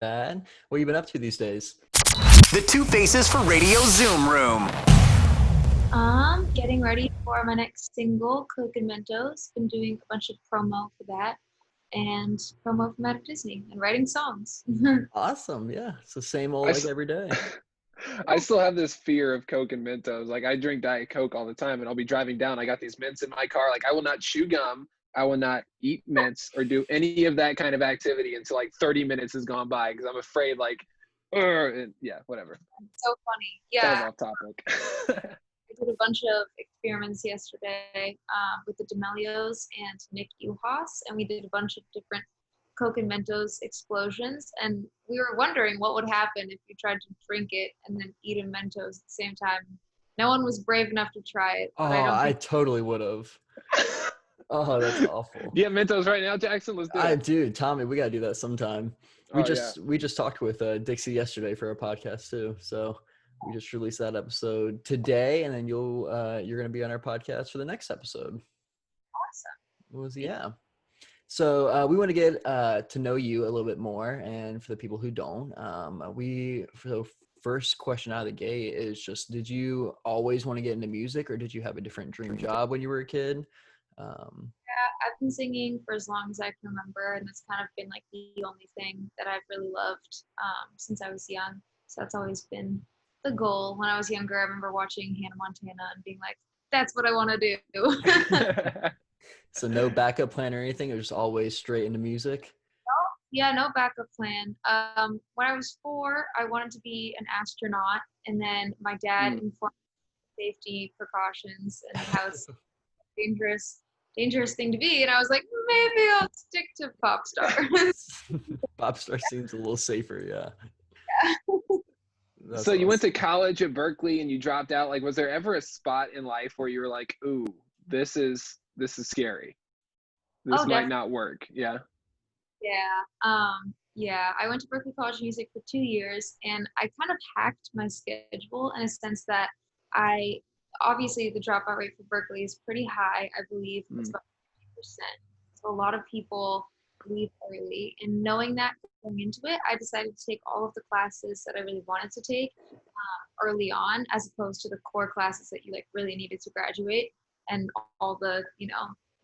What have you been up to these days? The Two Faces for Radio Zoom Room. Getting ready for my next single, Coke and Mentos. Been doing a bunch of promo for that and promo for Mad Disney and writing songs. Awesome. Yeah. It's the same old I, like s- every day. I still have this fear of Coke and Mentos. Like I drink Diet Coke all the time and I'll be driving down. I got these mints in my car. Like I will not chew gum. I will not eat mints or do any of that kind of activity until like 30 minutes has gone by because I'm afraid like, yeah, whatever. So funny. Kind of Yeah, off topic. I did a bunch of experiments yesterday with the D'Amelios and Nick Uhas, and we did a bunch of different Coke and Mentos explosions. And we were wondering what would happen if you tried to drink it and then eat a Mentos at the same time. No one was brave enough to try it, Oh, but I don't I think. totally would have. Oh, that's awful. Do you have Mentos right now, Jackson? Let's do I it. do, Tommy. We gotta do that sometime. We Oh yeah. just we just talked with Dixie yesterday for our podcast too. So we just released that episode today, and then you're gonna be on our podcast for the next episode. Yeah. So we want to get to know you a little bit more, and for the people who don't, for the first question out of the gate is just: did you always want to get into music, or did you have a different dream job when you were a kid? I've been singing for as long as I can remember, and it's kind of been like the only thing that I've really loved since I was young. So that's always been the goal. When I was younger, I remember watching Hannah Montana and being like, "That's what I want to do." So no backup plan or anything. It was just always straight into music. Yeah, no backup plan. When I was 4, I wanted to be an astronaut, and then my dad informed me of safety precautions and how it's dangerous thing to be, and I was like, maybe I'll stick to pop star. Pop star seems a little safer. Yeah. That's So you went awesome. to college at Berkeley and you dropped out. Like, was there ever a spot in life where you were like, "Ooh, this is scary. This Oh, might definitely. not work." Yeah. Yeah. I went to Berklee College of Music for 2 years, and I kind of hacked my schedule in a sense that I obviously the dropout rate for Berkeley is pretty high. I believe it's Mm. about 50%. So a lot of people leave early, and knowing that going into it, I decided to take all of the classes that I really wanted to take early on, as opposed to the core classes that you like really needed to graduate, and all the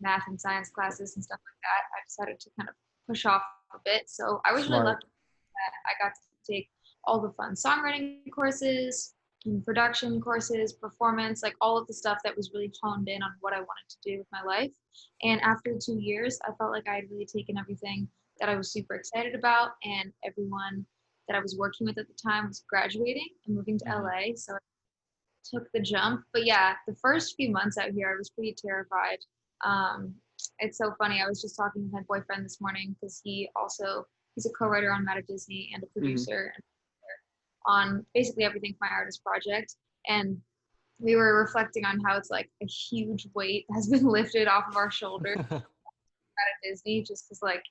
math and science classes and stuff like that. I decided to kind of push off a bit. So I was really Smart. lucky that I got to take all the fun songwriting courses, and production courses, performance, like all of the stuff that was really honed in on what I wanted to do with my life. And after 2 years, I felt like I had really taken everything that I was super excited about, and everyone that I was working with at the time was graduating and moving to Mhm. LA. So I took the jump. But yeah, the first few months out here, I was pretty terrified. Um, it's so funny. I was just talking with my boyfriend this morning because he's a co-writer on Mad Disney and a Hmm. producer on basically everything for my artist project. And we were reflecting on how it's like a huge weight has been lifted off of our shoulders at Disney, just because like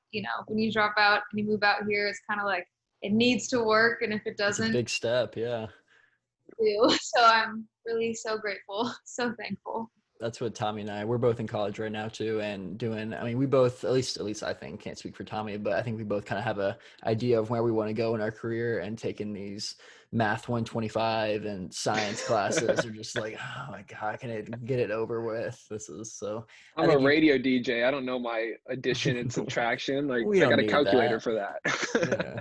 when you drop out and you move out here, it's kind of like it needs to work, and if it It's a doesn't, big step. Yeah. do. So I'm really so grateful, so thankful. That's what Tommy and we're both in college right now too, and doing, I mean, we both, at least I think, can't speak for Tommy, but I think we both kind of have a idea of where we want to go in our career, and taking these math 125 and science classes are just like, oh my God, can it get it over with? This is so, I I'm a think you, radio DJ. I don't know my addition and subtraction. Like, we I don't got a need calculator that. for that. Yeah.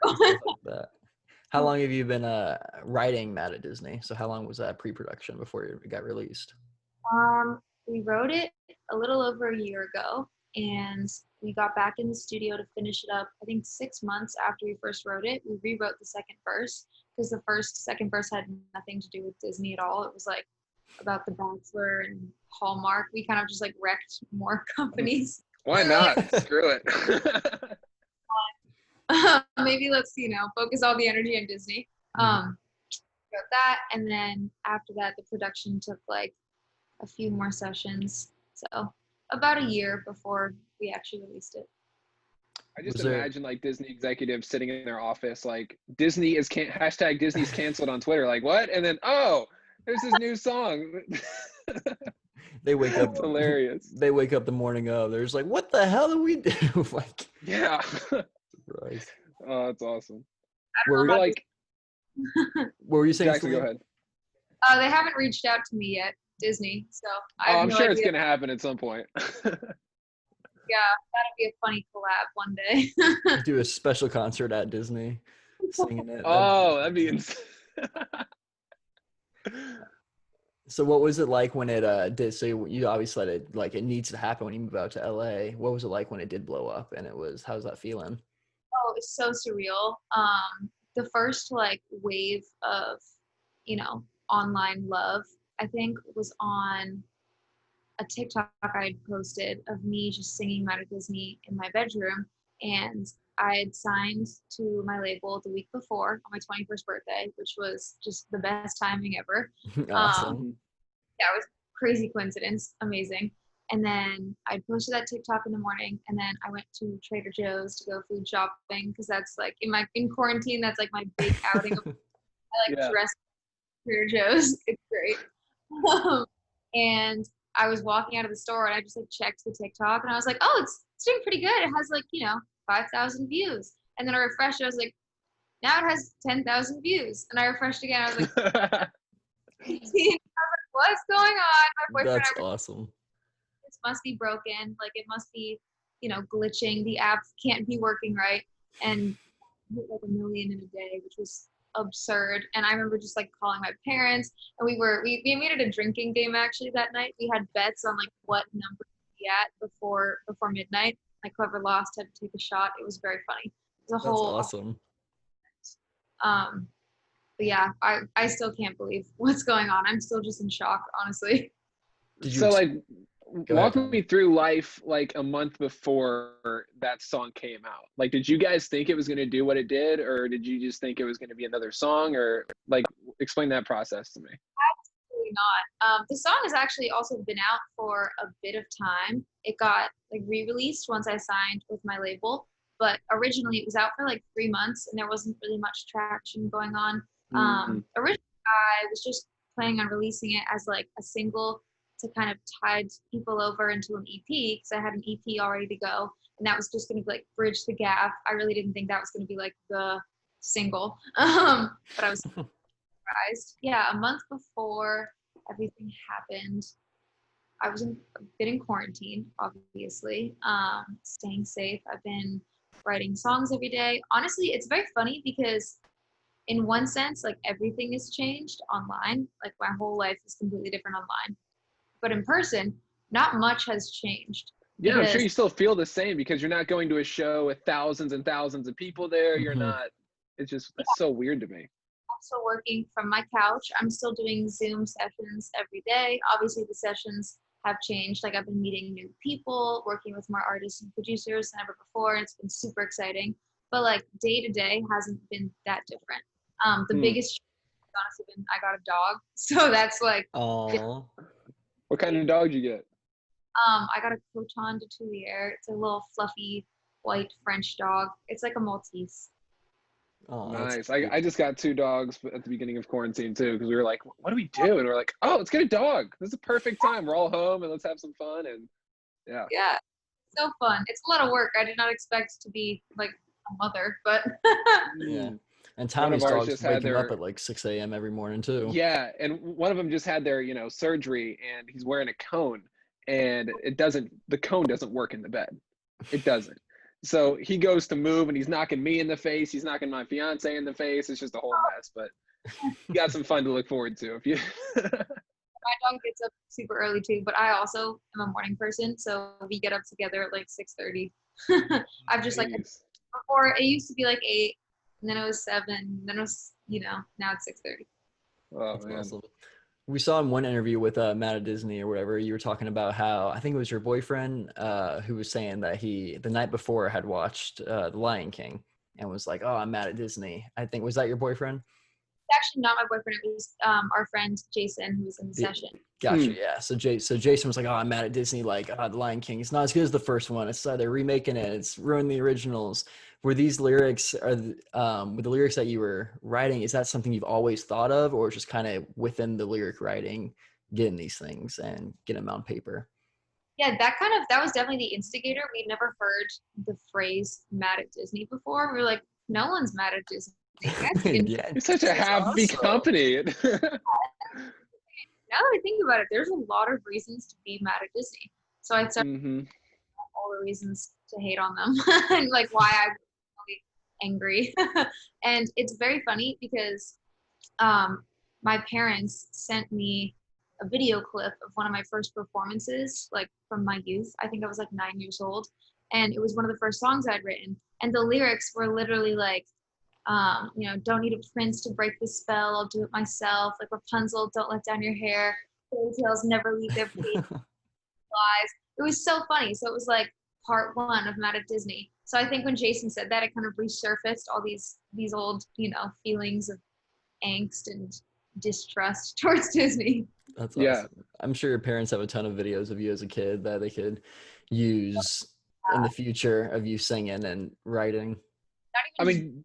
Stuff like that. How long have you been writing Mad at Disney? So how long was that pre-production before it got released? We wrote it a little over a year ago, and we got back in the studio to finish it up. I think 6 months after we first wrote it, we rewrote the second verse because the second verse had nothing to do with Disney at all. It was like about The Bachelor and Hallmark. We kind of just like wrecked more companies. Why not? Screw it. Maybe let's focus all the energy on Disney. Wrote that, and then after that, the production took like a few more sessions. So about a year before we actually released it. I just Was there, imagine like Disney executives sitting in their office, like Disney is hashtag Disney's canceled on Twitter. Like what? And then there's this new song. they wake up, It's hilarious. they wake up the morning of, there's like, what the hell do we do? Like, Yeah. surprise. Oh, that's awesome. I What don't were, know But about like, what were you saying, Jackson, go Celine? ahead. they haven't reached out to me yet, Disney. So I Oh, have I'm no sure it's idea. gonna happen at some point. Yeah, that'd be a funny collab one day. Do a special concert at Disney, singing it. That'd be Oh, that'd be amazing. insane. So what was it like when it did? So you obviously let it, like, it needs to happen when you move out to LA. What was it like when it did blow up? And it was, how's that feeling? Oh, it's so surreal. The first like wave of, you know, online love, I think, was on a TikTok I'd posted of me just singing Matter Disney in my bedroom. And I had signed to my label the week before on my 21st birthday, which was just the best timing ever. Awesome. Mhm. Yeah, it was crazy coincidence, amazing. And then I posted that TikTok in the morning, and then I went to Trader Joe's to go food shopping because that's like in quarantine. That's like my big outing. I like Yeah. dress at Trader Joe's. It's great. Um, and I was walking out of the store, and I just like checked the TikTok, and I was like, oh, it's doing pretty good. It has like 5,000 views. And then I refreshed. I was like, now it has 10,000 views. And I refreshed again. I was like, 18. What's going on? My boyfriend That's and I were, awesome. this must be broken. Like it must be, glitching. The app can't be working right. And hit like 1 million in a day, which was absurd. And I remember just like calling my parents, and we made it a drinking game actually that night. We had bets on like what number to be at before midnight. Like whoever lost had to take a shot. It was very funny. It was a That's whole awesome. um but yeah, I still can't believe what's going on. I'm still just in shock, honestly. Did you So like, go ahead, walk Tommy? me through life like a month before that song came out. Like, did you guys think it was gonna do what it did, or did you just think it was gonna be another song, or like, explain that process to me? Absolutely not. The song has actually also been out for a bit of time. It got like re-released once I signed with my label, but originally it was out for like 3 months, and there wasn't really much traction going on. Mm, Originally, I was just planning on releasing it as like a single to kind of tide people over into an EP because I had an EP all ready to go, and that was just going to like bridge the gap. I really didn't think that was going to be like the single, but I was surprised. Yeah, a month before everything happened, I was a bit in quarantine, obviously, staying safe. I've been writing songs every day. Honestly, it's very funny because in one sense, like everything has changed online. Like my whole life is completely different online. But in person, not much has changed yeah, I'm sure because you still feel the same because you're not going to a show with thousands and thousands of people there. You're Hmm. not. It's just, that's so weird to me. I'm still working from my couch. I'm still doing Zoom sessions every day. Obviously, the sessions have changed. Like I've been meeting new people, working with more artists and producers than ever before. And it's been super exciting. But like day to day hasn't been that different. The Hmm. biggest change has honestly been I got a dog. So that's like, Oh, What kind of dog did you get? I got a Coton de Tulier. It's a little fluffy white French dog. It's like a Maltese. oh, that's Nice. cute. I just got 2 dogs at the beginning of quarantine too, because we were like, what do we do? And we're like, oh, let's get a dog. This is a perfect time. We're all home and let's have some fun. And yeah. Yeah, so fun. It's a lot of work. I did not expect to be like a mother, but Yeah. Mm. And One of Tommy's ours dogs just had wake him up their, at like 6 a.m. every morning too. yeah, and one of them just had their, surgery, and he's wearing a cone, and the cone doesn't work in the bed. It doesn't. So he goes to move, and he's knocking me in the face. He's knocking my fiance in the face. It's just a whole mess, but you got some fun to look forward to if you. my dog gets up super early too. But I also am a morning person, so we get up together at like 6:30. I've just like Nice. before it used to be like 8, and then it was 7, then it was now it's 6:30. Oh That's man. awesome. We saw in one interview with Matt at Disney or whatever, you were talking about how I think it was your boyfriend who was saying that he the night before had watched The Lion King and was like, "Oh, I'm mad at Disney." I think was that your boyfriend? It's actually not my boyfriend. It was our friend Jason who was in the Yeah, session. gotcha. Hmm. Yeah. So Jason was like, "Oh, I'm mad at Disney. Like, The Lion King. It's not as good as the first one. It's they're remaking it. It's ruined the originals." Were these lyrics with the lyrics that you were writing? Is that something you've always thought of, or just kind of within the lyric writing, getting these things and getting them on paper? Yeah, that was definitely the instigator. We'd never heard the phrase "mad at Disney" before. We were like, No one's mad at Disney. Yes, you can. Yeah, You're such a Disney's happy awesome. company. Now that I think about it, there's a lot of reasons to be mad at Disney. So I started Hmm. all the reasons to hate on them and like why I'm really angry. And it's very funny because um, my parents sent me a video clip of one of my first performances, like from my youth. I think I was like 9 years old. And it was one of the first songs I'd written. And the lyrics were literally like, don't need a prince to break the spell. I'll do it myself. Like Rapunzel, don't let down your hair. Fairy tales never leave their page lies. It was so funny. So it was like part one of Mad at Disney. So I think when Jason said that, it kind of resurfaced all these old, feelings of angst and distrust towards Disney. That's Yeah. awesome. I'm sure your parents have a ton of videos of you as a kid that they could use in the future of you singing and writing. Not I even just mean,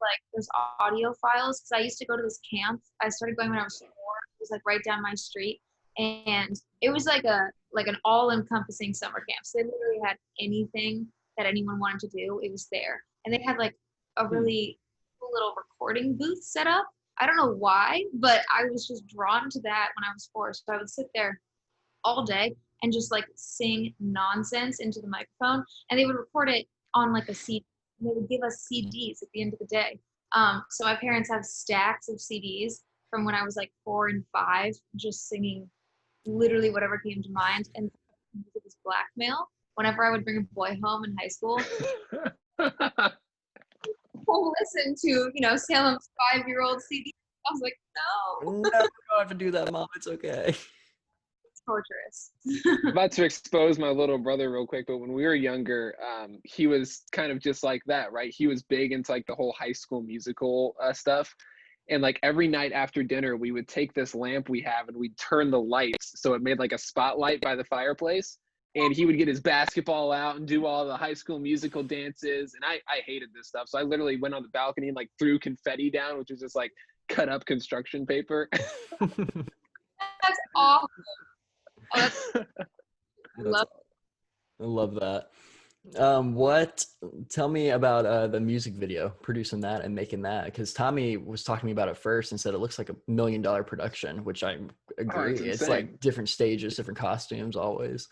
like there's audio files because I used to go to this camp. I started going when I was 4. It was like right down my street, and it was like an all-encompassing summer camp. So they literally had anything that anyone wanted to do, it was there, and they had like a hmm. really cool little recording booth set up. I don't know why, but I was just drawn to that when I was 4. So I would sit there all day and just like sing nonsense into the microphone, and they would record it on like a CD. And they would give us CDs at the end of the day. So my parents have stacks of CDs from when I was like 4 and 5, just singing literally whatever came to mind. And it was blackmail. Whenever I would bring a boy home in high school, oh, listen to Salem's 5-year-old CD. I was like, no, No, you don't have to do that, Mom. It's okay. it's torturous. I'm about to expose my little brother real quick, but when we were younger, he was kind of just like that, right? He was big into like the whole High School Musical stuff. And like every night after dinner, we would take this lamp we have and we'd turn the lights so it made like a spotlight by the fireplace. And he would get his basketball out and do all the High School Musical dances. And I hated this stuff. So I literally went on the balcony and like threw confetti down, which was just like cut up construction paper. That's awful. Oh, that's I That's love. I love that. Tell me about the music video, producing that and making that, because Tommy was talking to me about it first and said it looks like $1 million production, which I Oh, agree. it's It's like insane. different stages, different costumes always.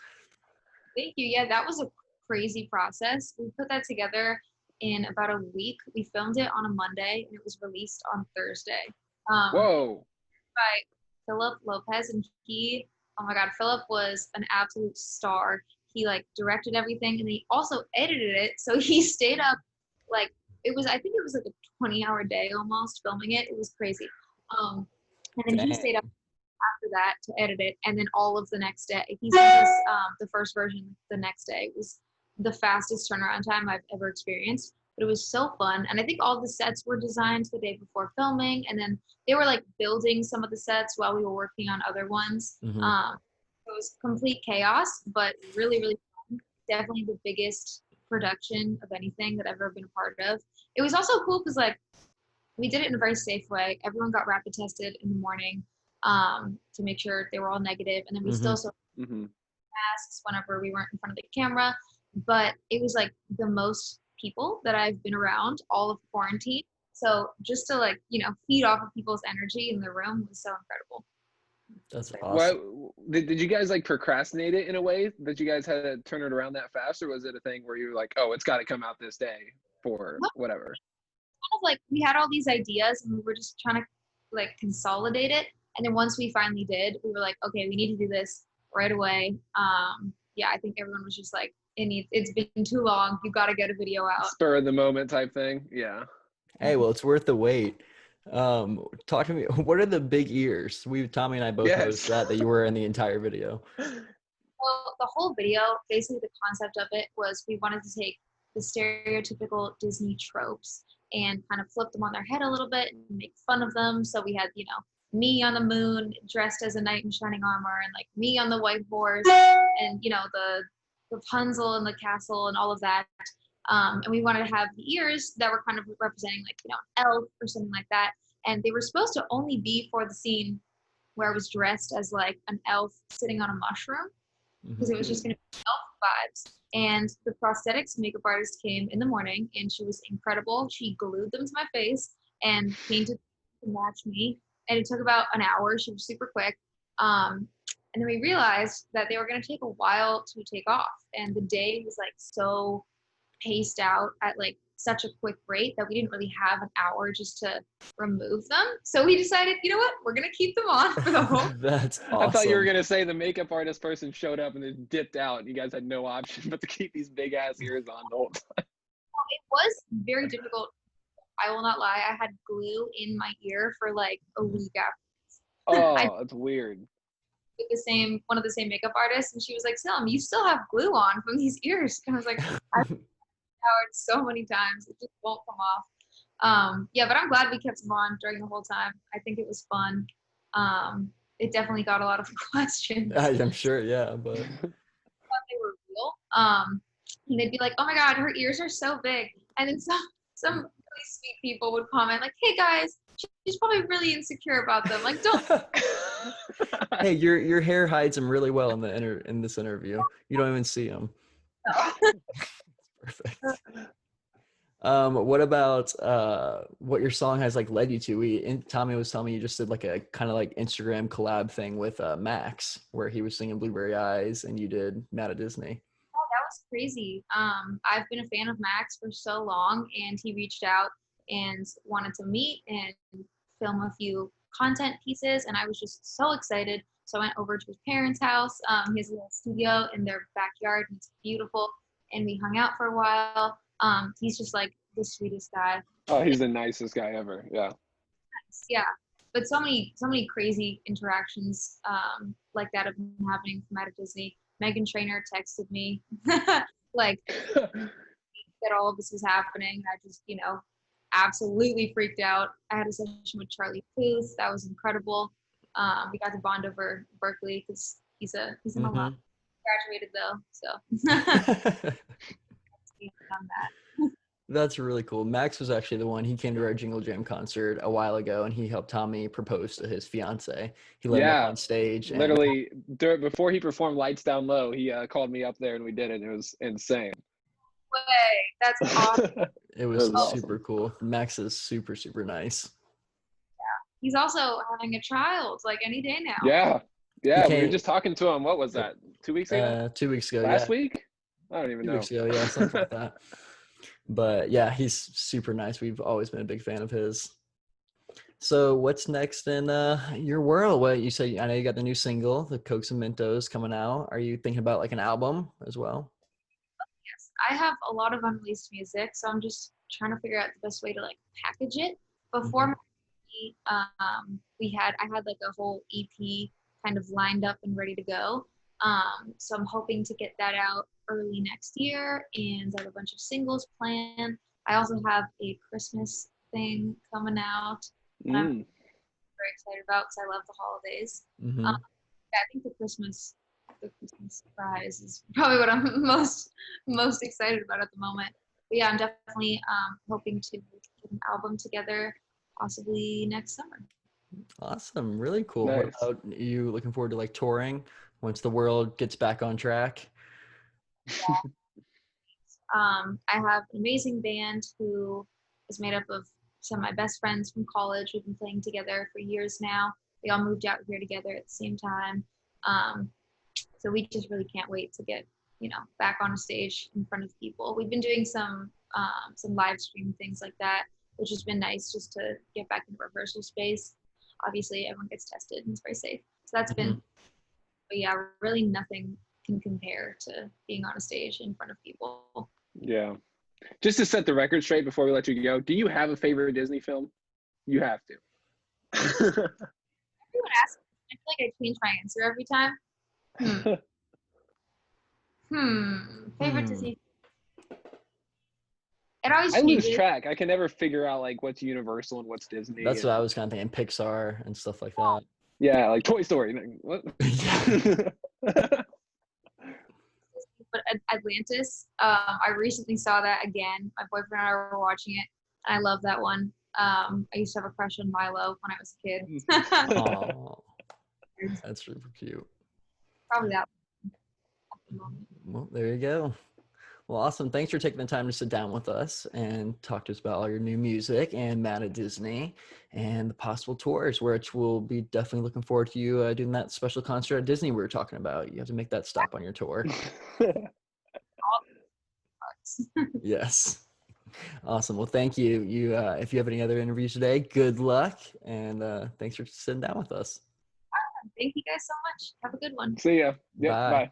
Thank you. Yeah, that was a crazy process. We put that together in about a week. We filmed it on a Monday and it was released on Thursday. It Whoa. was by Philip Lopez, and oh my God, Philip was an absolute star. He like directed everything and he also edited it. So he stayed up like I think it was like a 20-hour day almost filming it. It was crazy. And then he stayed up Dang. after that to edit it, and then all of the next day. He sent us the first version the next day. It was the fastest turnaround time I've ever experienced, but it was so fun. And I think all the sets were designed the day before filming, and then they were like building some of the sets while we were working on other ones. Hmm. It was complete chaos, but really, really fun. Definitely the biggest production of anything that I've ever been a part of. It was also cool because like we did it in a very safe way. Everyone got rapid tested in the morning to make sure they were all negative, and then we still Hmm. saw Hmm. masks whenever we weren't in front of the camera. But it was like the most people that I've been around all of quarantine. So just to like feed off of people's energy in the room was so incredible. That's What awesome. did you guys like procrastinate it in a way that you guys had to turn it around that fast, or was it a thing where you were like, oh, it's got to come out this day for whatever? Kind of like we had all these ideas and we were just trying to like consolidate it. And then once we finally did, we were like, okay, we need to do this right away. Yeah, I think everyone was just like, it's been too long. You got to get a video out. Spur of the moment type thing. Yeah. Hey, well, it's worth the wait. Talk to me. What are the big ears? Tommy and I both noticed Yes. that you were in the entire video. Well, the whole video, basically the concept of it was we wanted to take the stereotypical Disney tropes and kind of flip them on their head a little bit and make fun of them. So we had, me on the moon dressed as a knight in shining armor, and like me on the white horse, and the Rapunzel in the castle and all of that. And we wanted to have the ears that were kind of representing like an elf or something like that. And they were supposed to only be for the scene where I was dressed as like an elf sitting on a mushroom. because it was just going to be elf vibes. And the prosthetics makeup artist came in the morning, and she was incredible. She glued them to my face and painted to match me. And it took about an hour. She was super quick. And then we realized that they were going to take a while to take off. And the day was like so paced out at like such a quick rate that we didn't really have an hour just to remove them. So we decided, you know what, we're going to keep them on for the whole. That's I thought you were awesome. gonna say the makeup artist person showed up and then dipped out, and you guys had no option but to keep these big ass ears on the whole time. It was very difficult. I will not lie. I had glue in my ear for like a week after. I Oh, that's weird. with one of the same makeup artists, and she was like, Salem, you still have glue on from these ears. And I was like, I've showered so many times, it just won't come off. Yeah, but I'm glad we kept them on during the whole time. I think it was fun. It definitely got a lot of questions. I'm sure, yeah, but They were real. And they'd be like, "Oh my God, her ears are so big," and then some really sweet people would comment like, "Hey guys, she's probably really insecure about them. Like, don't." hey, your hair hides them really well in this interview. You don't even see them. Perfect. What about what your song has like led you to? Tommy was telling me you just did like a kind of like Instagram collab thing with Max, where he was singing Blueberry Eyes, and you did Mad at Disney. Oh, that was crazy. I've been a fan of Max for so long, and he reached out and wanted to meet and film a few content pieces, and I was just so excited. So I went over to his parents' house. He has a little studio in their backyard, and it's beautiful. And we hung out for a while. He's just like the sweetest guy. Oh, he's the nicest guy ever. Yeah. Yeah, but so many crazy interactions like that have been happening from at Disney. Megan Trainor texted me like that all of this was happening. I just absolutely freaked out. I had a session with Charlie Puth. That was incredible. We got to bond over Berkeley because he's in a lot. Graduated though, so on that. That's really cool. Max was actually the one. He came to our Jingle Jam concert a while ago, and he helped Tommy propose to his fiance. He let him up Yeah. on stage, and Literally, before he performed Lights Down Low, he called me up there and we did it. It was insane. Way, that's awesome. it was That was super awesome. cool. Max is super, super nice. He's also having a child like any day now. Yeah. He Yeah. We were came just talking to him. What was that? 2 weeks ago? 2 weeks ago. Last Yeah, week? I don't even 2 weeks know. ago. Yeah, something like that. But yeah, he's super nice. We've always been a big fan of his. So what's next in your world? What you say? I know you got the new single, the Cokes and Mentos, coming out. Are you thinking about like an album as well? Yes, I have a lot of unreleased music, so I'm just trying to figure out the best way to like package it. Before my I had like a whole EP kind of lined up and ready to go. So I'm hoping to get that out early next year, and I have a bunch of singles planned. I also have a Christmas thing coming out that I'm Mm. very excited about because I love the holidays. Mm-hmm. Um, yeah, I think the Christmas surprise is probably what I'm most excited about at the moment. But yeah, I'm definitely hoping to get an album together possibly next summer. Awesome, really cool. What Nice. about you? Looking forward to like touring once the world gets back on track? I have an amazing band who is made up of some of my best friends from college. We've been playing together for years now. We all moved out here together at the same time. Um, so we just really can't wait to get, back on a stage in front of people. We've been doing some live stream things like that, which has been nice just to get back into rehearsal space. Obviously, everyone gets tested and it's very safe. So that's been, Mhm. but yeah, really nothing can compare to being on a stage in front of people. Yeah. Just to set the record straight before we let you go, do you have a favorite Disney film? You have to. Everyone asks, I feel like I change my answer every time. Favorite Hmm. Disney. It always I lose changes. track. I can never figure out like what's Universal and what's Disney. That's what I And was kind of thinking. Pixar and stuff like that. yeah, like Toy Story. What? But Atlantis, I recently saw that again. My boyfriend and I were watching it, and I love that one. I used to have a crush on Milo when I was a kid. Oh, that's super cute. Probably that. the moment. Well, there you go. Well, awesome. Thanks for taking the time to sit down with us and talk to us about all your new music and Mad at Disney and the possible tours, which we'll be definitely looking forward to you doing that special concert at Disney we were talking about. You have to make that stop on your tour. Yes. Awesome. Well, thank you. If you have any other interviews today, good luck. And thanks for sitting down with us. Thank you guys so much. Have a good one. See ya. Yep. Bye. Bye.